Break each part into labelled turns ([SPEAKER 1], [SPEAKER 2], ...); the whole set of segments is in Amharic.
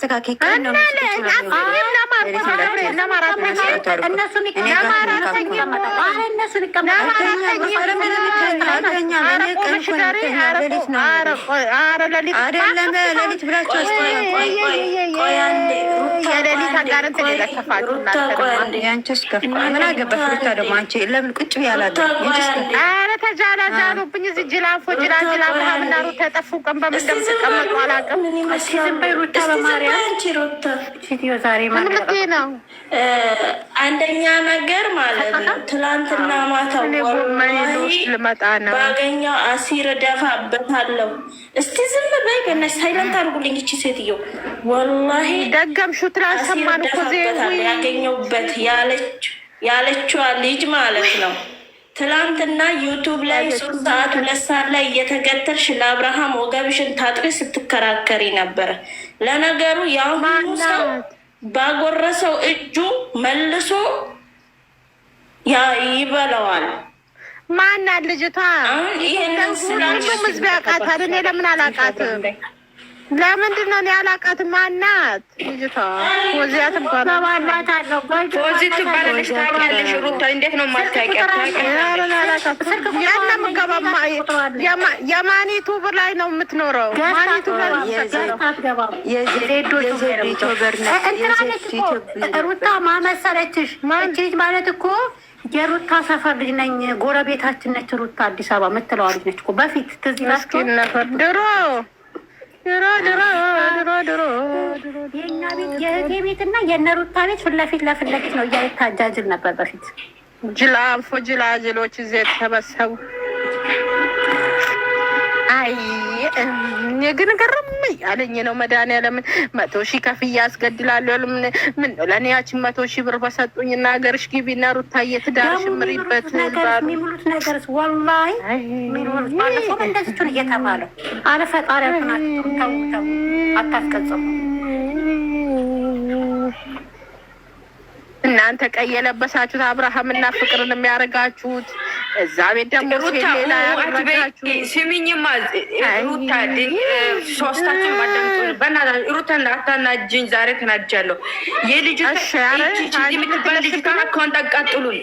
[SPEAKER 1] አስተካካይ ቀን ነው ሌሊት ብላችሁ ምን አገባሽ ሩታ ደግሞ አንቺ ለምን ቁጭ ብያለሁ?
[SPEAKER 2] ኧረ ተጃላጃሉብኝ እዚህ ጅላፎ ጅላጅላ ምናምን ሩታ የጠፉ ቀን በምን እንደምትቀመጡ አላውቅም። ዝም በይ ሩታ በማርያም ሴትዮ ዛሬ ማለት ነው።
[SPEAKER 3] አንደኛ ነገር ማለት ነው ትላንትና ማታ
[SPEAKER 2] ልመጣ ነው
[SPEAKER 3] ባገኘው አሲር ደፋበታለሁ። እስቲ ዝም በይ በእናትሽ ሳይለንት አድርጉልኝ። እቺ ሴትዮ ወላሂ
[SPEAKER 2] ደገምሹ ትላንት ሰማን እኮ
[SPEAKER 3] ያገኘሁበት ያለችዋ ልጅ ማለት ነው። ትላንትና ዩቱብ ላይ 3 ሰዓት 2 ሰዓት ላይ እየተገተርሽ ለአብርሃም ወገብሽን ታጥሪ ስትከራከሪ ነበረ። ለነገሩ የአሁኑ ሰው ባጎረሰው እጁ መልሶ ይበለዋል።
[SPEAKER 2] ማናት ልጅቷ?
[SPEAKER 3] ይሄንን
[SPEAKER 2] ሁሉም ህዝብ ያውቃታል። እኔ ለምን አላውቃትም? ለምንድን ነው ያላውቃትም? ማናት ልጅቷ? ፎዚያ ትባላለች።
[SPEAKER 1] ፎዚ ትባላለች። ታውቂያለሽ ሩታ? እንዴት ነው የማታውቂያት?
[SPEAKER 2] የማኒቱ ብር ላይ ነው የምትኖረው። ማኒቱ
[SPEAKER 4] ሩታ ማመሰለችሽ ልጅ ማለት እኮ የሩታ ሰፈር ልጅ ነኝ፣ ጎረቤታችን ነች። ሩታ አዲስ አበባ የምትለዋ ልጅ ነች እኮ በፊት ትዝ ይላችሁ
[SPEAKER 2] ድሮ
[SPEAKER 4] የእኛ ቤት የእህቴ ቤት እና የእነ ሩታ ቤት ፊት ለፊት ነው እያለች ታጃጅል ነበር በፊት።
[SPEAKER 2] ጅላንፎ ጅላጅሎች እዚህ የተሰበሰቡ አይ ግን ግርም ያለኝ ነው። መድኃኒዓለምን 100,000 ከፍዬ አስገድላለሁ። ምን ነው ለእኔ ያችን 100,000 ብር በሰጡኝ እና ሀገርሽ ግቢና ሩታዬ ትዳርሽ ምሪበት
[SPEAKER 4] የሚሉት ነገርስ ወላሂ የሚሉት ባለፈው እንደዚችን እየተባለው አለ ፈጣሪ ተው አታስቀጽሙ።
[SPEAKER 2] እናንተ ቀይ የለበሳችሁት አብርሃምና ፍቅርን የሚያደርጋችሁት እዛ ቤት ደግሞ ሌላ ያደረጋችሁ።
[SPEAKER 1] ስሚኝማ ሩታ ሶስታችን ማዳምጡን በእናትህ ሩታ አታናጅኝ። ዛሬ ተናድጃለሁ። የልጅቷ የምትባል ልጅቷ አካውንት አቃጥሉን።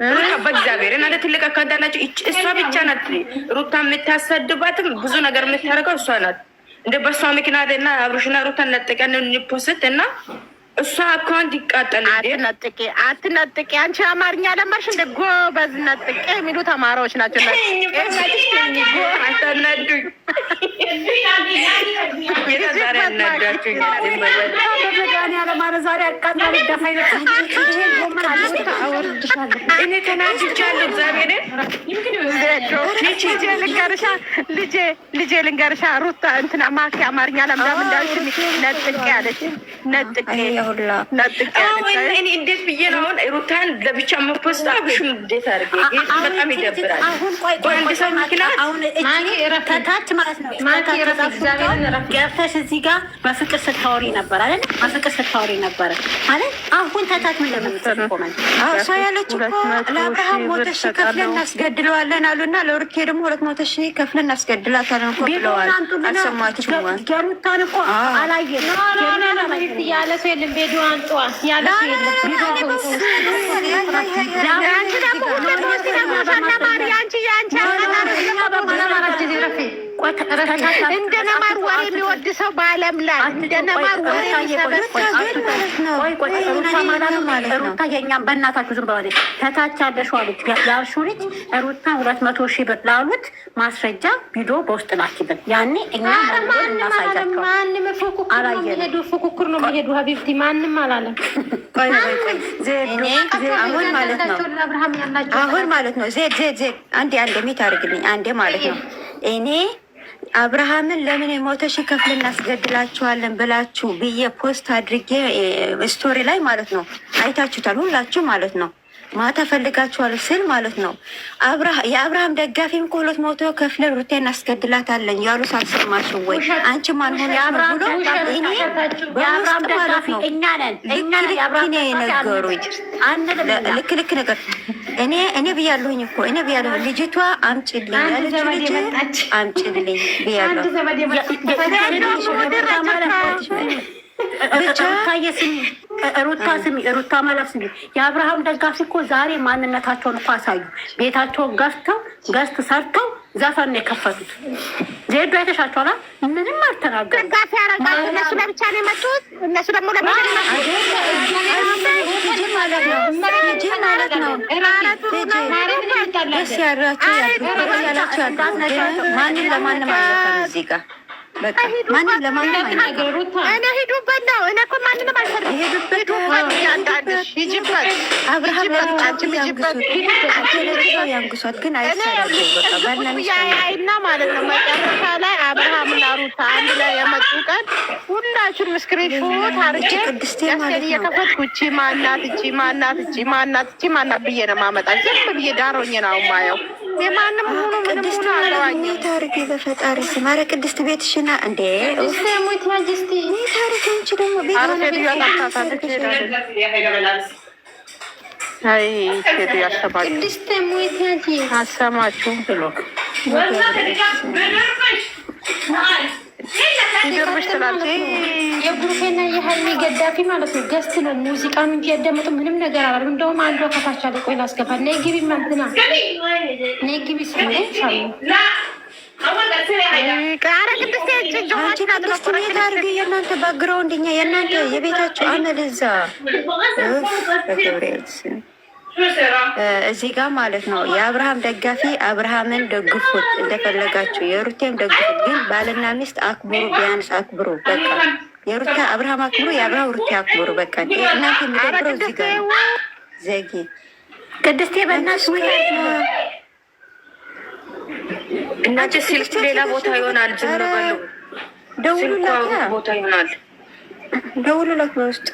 [SPEAKER 1] ሩታ በእግዚአብሔር እናንተ ትልቅ አካውንት አላችሁ። እሷ ብቻ ናት ሩታ የምታሰድባትም ብዙ ነገር የምታደርገው እሷ ናት። እንደ በእሷ ምክንያት እና አብሮሽና ሩታ ነጥቀን እንፖስት እና እሷ አካውንት ይቃጠል።
[SPEAKER 2] አትነጥቂ። አንቺ አማርኛ ለመርሽ እንደ ጎበዝ ነጥቄ የሚሉ ተማሪዎች ናቸው።
[SPEAKER 1] አታናዱኝ። እኔ ተናድጃለሁ።
[SPEAKER 2] ልጄ ልንገርሻ ሩታ እንትና ማኪ አማርኛ ለምዳም እንዳልሽ ነጥቄ አለች። ነጥቄ
[SPEAKER 1] እኔ እንዴት ብዬ ነው አሁን ሩታን ለብቻ መፖስት አብሽም እንዴት አድርጌ በጣም ይደብራል። በአንድ ሰው ምክንያት
[SPEAKER 4] ከታች ማለት ነው ገብተሽ እዚህ ጋር በፍቅር ስታወሪ ነበር አይደል? በፍቅር ስታወሪ ነበረ ማለት አሁን ተታች ምን ለምትሰሩ ኮመንት
[SPEAKER 1] እሷ ያለች እኮ ለአብርሃም 100,000 ከፍለን እናስገድለዋለን አሉና ለሩቴ ደግሞ 200,000 ከፍለን እናስገድላታለን እኮ ብለዋል። አልሰማችሁም?
[SPEAKER 4] ገሩታን እኮ አላየን ያለ ሰው የለም። ቤዱን አንጧ ያለ ሰው የለም።
[SPEAKER 2] እንደ ነማር ወሬ የሚወድ ሰው በዓለም ላይ እንደ ነማር ወሬ
[SPEAKER 4] ሩታ የእኛም በእናታችሁ ዝም በኋላ ተታች ያለሽው ልጅ ያልሽው ልጅ ሩታ 200,000 ብር ላሉት ማስረጃ ቪዲዮ በውስጥ ላኪብን። ያኔ እኛ እናሳያቸው። ፉክክር ነው የሚሄዱ ሀቢብቲ ማንም አላለም።
[SPEAKER 1] አሁን ማለት ነው ዜድ አንዴ ሚት አድርግልኝ አንዴ ማለት ነው እኔ አብርሃምን ለምን 100,000 ከፍለን እናስገድላችኋለን ብላችሁ ብዬ ፖስት አድርጌ ስቶሪ ላይ ማለት ነው አይታችሁታል ሁላችሁ ማለት ነው። ማታ ፈልጋችኋል ስል ማለት ነው የአብርሃም ደጋፊም እኮ 200 ከፍለን ሩቴ እናስገድላታለን ያሉ ሳልሰማችሁ ወይ? አንቺ ማን ሆነ ብሎ የአብርሃም ደጋፊ እኛ ነን ነገሩኝ። ልክ ነገር እኔ ብያለሁኝ እኮ ልጅቷ አምጪልኝ ያለችው ልጅ አምጪልኝ ብያለሁ።
[SPEAKER 4] ሩታ ስሚ፣ ሩታ ማለት ስሚ። የአብርሃም ደጋፊ እኮ ዛሬ ማንነታቸውን እኮ አሳዩ። ቤታቸውን ገዝት ሰርተው ዘፈን ነው የከፈቱት። ዜዶ አይተሻቸዋል። ምንም አልተናገሩም።
[SPEAKER 2] ደጋፊ ያረጋሉ። እነሱ ለብቻ ነው የመጡት። እነሱ ደግሞ ለብቻ ነው
[SPEAKER 1] ደስ ያላቸው ማንም ለማንም አልዘፈንም እዚህ ጋር በቃ ማንም ለማንም አይናገሩም።
[SPEAKER 2] እኔ ሂዱበት ነው። እኔ እኮ ማንንም አልፈልግም። ሂዱበት ሂጂበት። አብርሃም
[SPEAKER 1] ያንግሷት ግን አይሰራቸው በቃ
[SPEAKER 2] ባልና ማለት ነው። መጨረሻ ላይ አብርሃምና ሩታ አንድ ላይ የመጡ ቀን ሁላችሁን ስክሪንሾት አርጌ እየከፈትኩ እቺ ማናት እቺ ማናት እቺ ማናት እቺ ማናት ብዬ ነው የማመጣ። ዝም ብዬ ዳሮኝ ነው የማየው። የማንም ሆኖ ምንም ሆኖ አለዋኝ
[SPEAKER 1] ታሪክ በፈጣሪ ስም። ኧረ ቅድስት ቤትሽና እንዴ ሞት ማጅስቲ ታሪክ እንቺ ደግሞ ቤት
[SPEAKER 2] አይ ሴት ያሰባል።
[SPEAKER 1] ቅድስት ሞት ያጂ
[SPEAKER 2] አሰማችሁ ብሎ ይገርምሽ ትላለች።
[SPEAKER 4] የብሩኬና የሀይሚ ገዳፊ ማለት ነው። ገስት ነው ሙዚቃን እንጂ ያዳመጡ ምንም ነገር አላለም። እንደውም አንዷ ከታች አለ። ቆይ ላስገባ። ነይ ግቢ ማንትና ነይ ግቢ ስለ
[SPEAKER 1] የእናንተ ባግራውንድ እኛ የእናንተ የቤታችሁ አመል እዛ እዚህ ጋር ማለት ነው። የአብርሃም ደጋፊ አብርሃምን ደግፉት እንደፈለጋችሁ፣ የሩቴም ደግፉት። ግን ባልና ሚስት አክብሩ፣ ቢያንስ አክብሩ። በቃ የሩታ አብርሃም አክብሩ፣ የአብርሃም ሩቴ አክብሩ። በቃ እናንተ የሚደብረው እዚህ ጋር ነው። ዘጊ
[SPEAKER 4] ቅድስቴ በእናትሽ
[SPEAKER 3] እናንተ ስልክ ሌላ ቦታ ይሆናል። ዝም በሉ። ደውሉላት ቦታ ይሆናል።
[SPEAKER 1] ደውሉላት በውስጥ።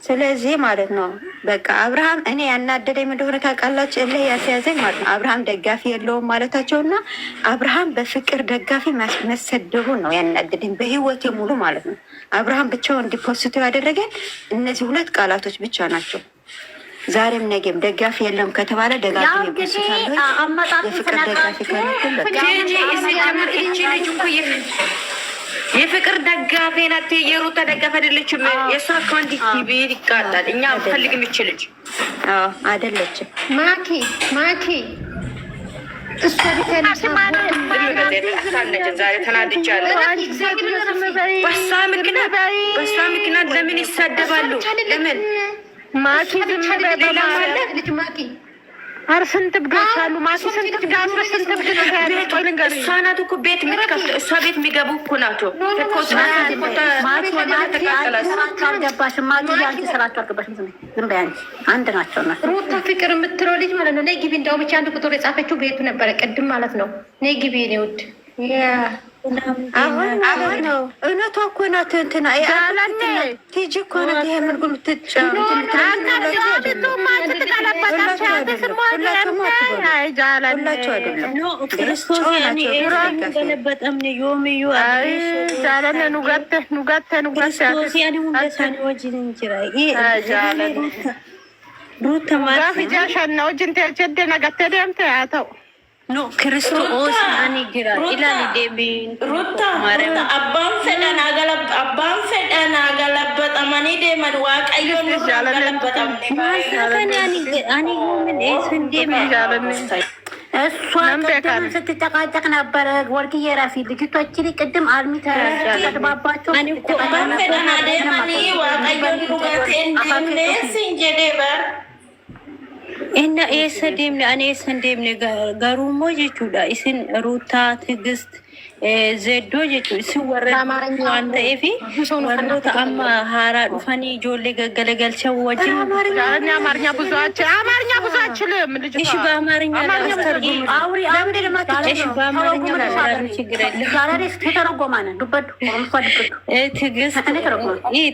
[SPEAKER 1] ስለዚህ ማለት ነው በቃ አብርሃም እኔ ያናደደኝ እንደሆነ ታውቃላችሁ፣ እልህ ያስያዘኝ ማለት ነው አብርሃም ደጋፊ የለውም ማለታቸውና አብርሃም በፍቅር ደጋፊ መሰደቡን ነው ያናደደኝ በህይወቴ ሙሉ ማለት ነው። አብርሃም ብቻውን እንዲፖስቱ ያደረገን እነዚህ ሁለት ቃላቶች ብቻ ናቸው። ዛሬም ነገም ደጋፊ የለም ከተባለ ደጋፊ ይፖስታል። የፍቅር ደጋፊ ከሆነ በቃ
[SPEAKER 3] የፍቅር ደጋፊ ናት። የሩታ ደጋፊ አይደለችም። የእሷ አካውንት ቲቪ ይቃጣል። እኛ አንፈልግም። ይችልች
[SPEAKER 1] አይደለችም።
[SPEAKER 4] ማኪ እሷ
[SPEAKER 3] ዛሬ ተናድቻለሁ። በሷ ምክንያት ለምን ይሳደባሉ? ለምን
[SPEAKER 2] ማኪ ኧረ ስንት ብዶች አሉ። ማኪ ስንት ብድ አሉ። ስንት ብድ ነው ያለው? ቆይ ልንገርሽ።
[SPEAKER 3] እሷ ናት እኮ ቤት የምትከፍተው። እሷ ቤት የሚገቡ እኮ ናቸው።
[SPEAKER 4] አንድ ናቸው። ሩታ ፍቅር የምትለው ልጅ ማለት ነው። ነይ ግቢ። እንደው ብቻ አንድ ቁጥር የጻፈችው ቤቱ ነበረ ቅድም ማለት ነው። ነይ ግቢ እኔ ውድ
[SPEAKER 1] አሁን ነው እውነቷ እኮ ናት። እንትና ቲጂ እኮ ናት። ይሄ ምን ጉም
[SPEAKER 3] No, Kristos ani gira ilani deebiin Ruta abbaan fedhan agalabatamanii deeman waaqayyoon agalabatamne
[SPEAKER 4] ani ምን እሱን deeman እሷ ቅድም ስትጨቃጨቅ ነበረ። ወርቅዬ ራፊ ልጅቷ ቅድም አልሚ ተደባባቸው
[SPEAKER 3] ani ko abbaan fedhan adeemanii waaqayyoon dhugateen sinjedeebar
[SPEAKER 5] Inna eessa deemne ani eessa deemne garummoo jechuudha. Isin Ruutaa Tigist Zeddoo jechuudha. Isin warra waan ta'eef warroota amma haaraa dhufanii ijoollee gaggalagalchaa wajjin
[SPEAKER 2] አማርኛ ብዙ አችልም።
[SPEAKER 5] እሺ በአማርኛ ላስተርጉም። እሺ በአማርኛ ማለት ችግር የለም። ትግስት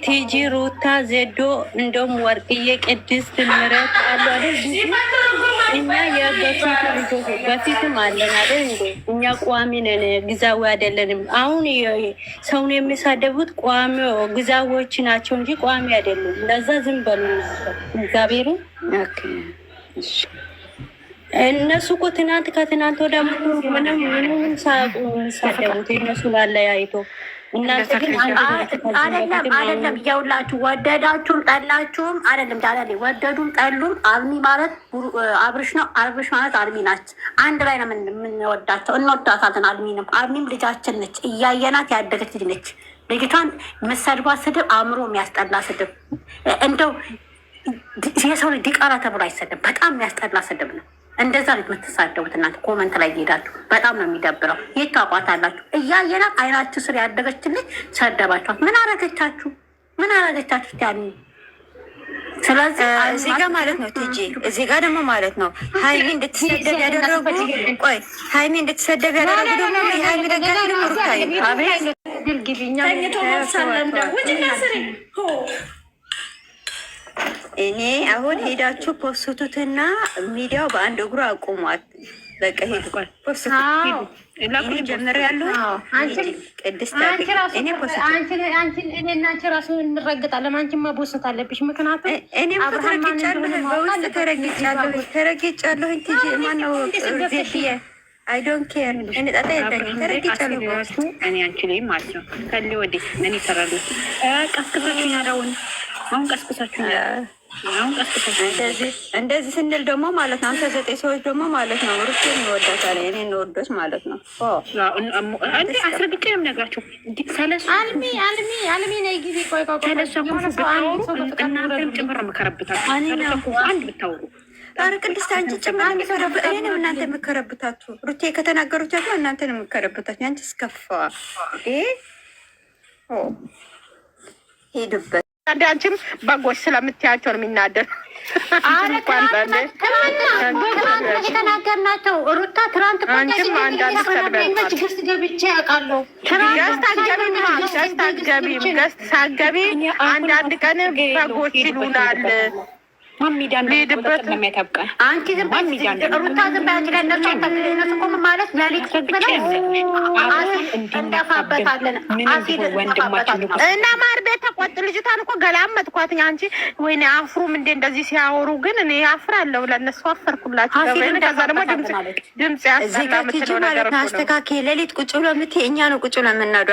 [SPEAKER 5] ቲጂ ሩታ ዜዶ እንደውም ወርቅዬ ቅድስት ምረት አሉ አይደል? እኛ የበፊት ልጆች በፊትም አለን አይደል እንዴ? እኛ ቋሚ ነን፣ ግዛዊ አይደለንም። አሁን ሰውን የሚሳደቡት ቋሚ ግዛዊዎች ናቸው እንጂ ቋሚ አይደሉም። ለዛ ዝም በሉ እግዚአብሔር። እነሱ እኮ ትናንት ከትናንት ወደ ምንም ሳያውቁ የሚሳደቡት እነሱ ላለያይቶ
[SPEAKER 4] አይደለም እያውላችሁ ወደዳችሁም ጠላችሁም አይደለም ዳላ ወደዱም ጠሉም አልሚ ማለት አብርሽ ነው። አብርሽ ማለት አልሚ ናች። አንድ ላይ ነው የምንወዳቸው፣ እንወዳታለን። አልሚም ልጃችን ነች፣ እያየናት ያደገች ልጅ ነች። ልጅቷን መሰድቧት ስድብ አእምሮ የሚያስጠላ ስድብ፣ እንደው የሰው ልጅ ዲቃላ ተብሎ አይሰድም። በጣም የሚያስጠላ ስድብ ነው። እንደዛ ነው የምትሳደቡት እናንተ ኮመንት ላይ እየሄዳችሁ፣ በጣም ነው የሚደብረው። የት ታውቋታላችሁ? እያየናት አይናችሁ ስር ያደገችልኝ ሰደባችኋት። ምን አረገቻችሁ? ምን አረገቻችሁ? ያኔ ስለዚህ
[SPEAKER 1] እዚህ ጋር ማለት ነው ትጂ፣ እዚህ ጋር ደግሞ ማለት ነው ሀይሚ እንድትሰደብ ያደረጉ ቆይ ሀይሚ እንድትሰደብ ያደረጉ ደግሞ የሀይሚ ደጋፊ ደግሞ ሩታዬ እኔ አሁን ሄዳችሁ ፖስቱትና ሚዲያው በአንድ እግሩ አቁሟት። በቃ ሄዱ ፖስቱ ሄዱ ጀምር ያሉ ቅድስት
[SPEAKER 2] እኔና አንቺ ራሱ እንረግጣለን። አንቺማ ቦስት አለብሽ። ምክንያቱም
[SPEAKER 1] እኔም ተረግጫለሁ፣ በውስጥ ተረግጫለሁ። ትጂ ማነው ዜድዬ አይ ዶንት ኬር እኔ ጣጣ የለኝም። ተረግጫለሁ በውስጡ
[SPEAKER 5] እኔ አንቺ ላይ ማለት ነው። ከሊ ወዲህ ምን ይሰራሉ? ቀስቅሳችሁ ያለውን አሁን ቀስቅሳችሁ
[SPEAKER 1] እንደዚህ ስንል ደግሞ ማለት ነው አንተ 9 ሰዎች ደግሞ ማለት ነው ሩት እንወዳታለን እኔ እንወዶች ማለት ነው።
[SPEAKER 5] አንዴ አስረግጬ ነው የምነግራችሁ። ሰለሱ
[SPEAKER 2] አልሚ ነይ ጊዜ ቆይ
[SPEAKER 5] ሰለሱ እናንተም ጭምር መከረብታችሁ አንድ ብታወሩ
[SPEAKER 1] ኧረ ቅድስት አንቺ ጭምር የሚከረብት እኔ ነው እናንተ የምከረብታችሁ። ሩቴ ከተናገሩት ያለው እናንተ ነው የምከረብታችሁ። አንቺ እስከፋ ሄዱበት
[SPEAKER 2] አንቺም በጎች ስለምትያቸው ነው የሚናደር።
[SPEAKER 4] የተናገርናቸው ሩታ ትናንት
[SPEAKER 2] ገስት ገብቼ ያውቃለሁ። ገስት ሳትገቢ አንዳንድ ቀን በጎች ይሉናል።
[SPEAKER 5] ሊሄድበት ለሚያታብቃል
[SPEAKER 4] አንቺ ዝም ሩታ ዝም በያንቺ ላይ እነሱ እነሱ እኮ ማለት ለሊት እንደፋበታለን
[SPEAKER 2] እና ማር ቤት ተቆጥ ልጅቷን እኮ ገላመጥኳት። አንቺ ወይኔ አፍሩም እንዴ እንደዚህ ሲያወሩ ግን እኔ አፍራለሁ። ለእነሱ አፈርኩላቸው። ከዛ ደግሞ ድምፅ
[SPEAKER 1] ያስጠላ ምትለው ነገር አስተካከል። ሌሊት ቁጭ ብሎ የምትይ እኛ ነው ቁጭ ብሎ የምናዱ